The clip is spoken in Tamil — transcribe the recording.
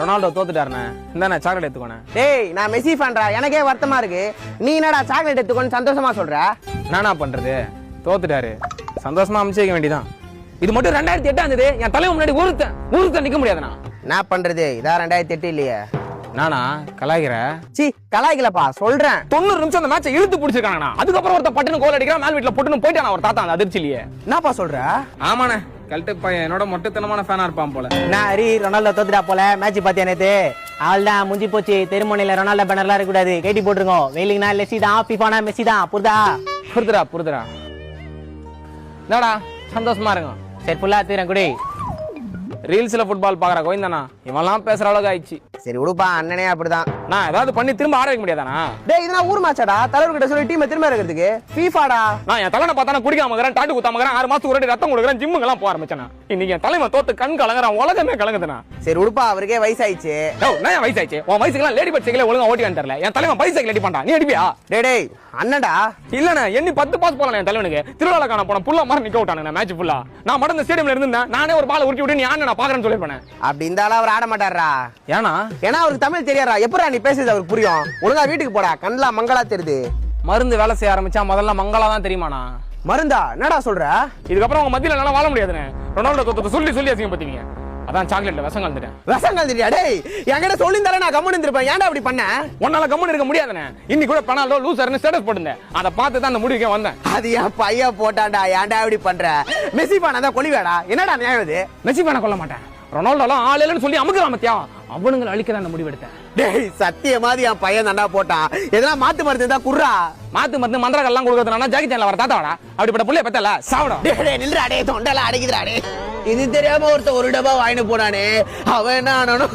ரொனால்டோ தோத்துட்டாருண்ணே. இந்தாண்ணே சாக்லேட் எடுத்துக்கோண்ணே. டேய் நான் மெஸ்ஸி ஃபேன்டா, எனக்கே வருத்தமா இருக்கு. நீ என்னடா சாக்லேட் எடுத்துக்கோன்னு சந்தோஷமா சொல்ற? என்னண்ணா பண்றது, தோத்துட்டாரு, சந்தோஷமா அமைச்சு வைக்க வேண்டியதான். இது மட்டும் 2008 இருந்தது. என் தலைவன் முன்னாடி ஊருத்த நிக்க முடியாதுண்ணா. என்ன பண்றது, இதான் 2008 இல்லையே. நானா கலாய்கிற? சி கலாய்க்கலப்பா, சொல்றேன். 90 நிமிஷம் அந்த மேட்சை இழுத்து பிடிச்சிருக்காங்கண்ணா. அதுக்கப்புறம் ஒருத்த பட்டுன்னு கோல் அடிக்கிறான், மேல் வீட்டுல போட்டுன்னு போயிட்டான் ஒரு தாத்தா அந்த அதிர்ச்சியிலேயே. என்னப்பா சொல்ற? ஆமாண்ணே, கல்ட்டு பையன் என்னோட மொட்டத்தனமான ஃபேனா இருப்பான் போல. நான் ஹரி ரொனால்டோ தோத்துட்டா போல. மேட்ச் பாத்தியா நேத்து? அவள்தான் முஞ்சி போச்சு. தெருமனையில ரொனால்டோ பேனர்லாம் இருக்க கூடாது, கேட்டி போட்டுருங்க. வெயிலிங்னா லெஸ்ஸி தான், பிஃபானா மெஸ்ஸி தான். புரிதுடா என்னடா சந்தோஷமா இருங்க. சரி ஃபுல்லா தீரன் குடி. ரீல்ஸ்ல ஃபுட்பால் பாக்குற கோயந்தானா இவெல்லாம் பேசுற அளவுக்கு ஆயிடுச்சு. சரி விடுப்பா, அண்ணனே அப்படிதான். நான் ஏதாவது பண்ணி திரும்ப ஆட வைக்க முடியாதானா? டேய் இதெல்லாம் ஊர் மேட்சாடா, தலைவர் கிட்ட சொல்லி டீம் திரும்ப இருக்கிறதுக்கு. ஃபீஃபாடா. நான் என் தலைவனை பார்த்தா குடிக்காம இருக்கிறேன், டாட்டு குத்தாம இருக்கிறேன், 6 மாசத்துக்கு ஒரு ரத்தம் கொடுக்குறேன், ஜிம்முங்கெல்லாம் போக ஆரம்பிச்சேனா. இன்னைக்கு என் தலைவன் தோத்து கண் கலங்குறான், உலகமே கலங்குதுனா. சரி விடுப்பா, அவருக்கே வயசாயிடுச்சு. நான் வயசாயிடுச்சு, உன் வயசுக்குலாம் லேடி பட் சைக்கிள் ஒழுங்கா ஓட்டிக்கான்னு தெரியல. என் தலைவன் பைசைக்கிள் அடி பண்றான், நீ அடிப்பியா? டேய் அண்ணன்டா. இல்லண்ணா எண்ணி 10 பாஸ் போலாம். என் தலைவனுக்கு திருவிழா காண போன புல்லா மாதிரி நிக்க விட்டானுங்க மேட்ச் ஃபுல்லா. நான் மட்டும் இந்த ஸ்டேடியம்ல இருந்தேன், நானே ஒரு பால் உருட்டி விட்டு நீ ஆன நான் பாக்குறேன்னு சொல்லிருப்பேன். அப்படி இருந்தாலும் அவர் ஆட மாட்டாரா? ஏன்னா அவருக்கு தமிழ் தெரியாரா? எப்படா நீ பேசுறது அவருக்கு புரியும்? ஒழுங்கா வீட்டுக்கு போடா, கண்ணுல மங்களா தெரியுது. மருந்து வேலை செய்ய ஆரம்பிச்சா முதல்ல மங்களா தான் தெரியுமாண்ணா. மருந்தா? என்னடா சொல்ற? இதுக்கப்புறம் உங்க மத்தியில என்னால வாழ முடியாதுண்ணே. ரொனால்டோ தோத்து சொல்லி அசிங்க பத்தீங்க. அதான் சாக்லேட்ல விஷம் கலந்துட்டேன். டேய் என்கிட்ட சொல்லியிருந்தாலே நான் கம்முன்னு இருந்திருப்பேன். ஏன்டா அப்படி பண்ண? உன்னால கம்முன்னு இருக்க முடியாதுண்ணே. இன்னைக்கு கூட பெனால்டோ லூசர்னு ஸ்டேட்டஸ் போட்டுருந்தேன், அதை பார்த்து தான் அந்த முடிவுக்கே வந்தேன். அது என் பையன் போட்டான்டா, ஏன்டா இப்படி பண்ற? மெஸ்ஸி பானா தான் கொலிவேடா, என்னடா நியாயம் இது? மெஸ்ஸி பானை கொல்ல மாட்டேன், ரொனால்டோலாம் ஆள் இல்லைன்னு சொல்லி அமுக்குறான் மத்தியா, அவனுங்களை அழிக்க அந்த முடிவு எடுத்தேன். டேய் சத்தியமாதி என் பையன் தாண்டா போட்டான். எதனா மாத்து மருந்து தான் குர்ரா. மாத்து மருந்து மந்திரங்கள்லாம் கொடுக்கறதுனா ஜாக்கி சேனல்ல வர தாத்தாடா, அப்படிப்பட்ட புள்ளைய பத்தல சாவடா. டேய் நில்றா, டேய் தொண்டல அடைக்குதுடா. டேய் இது தெரியாம ஒருத்த ஒரு டப்பா வாங்கிட்டு போனானே, அவன் என்ன ஆனானோ?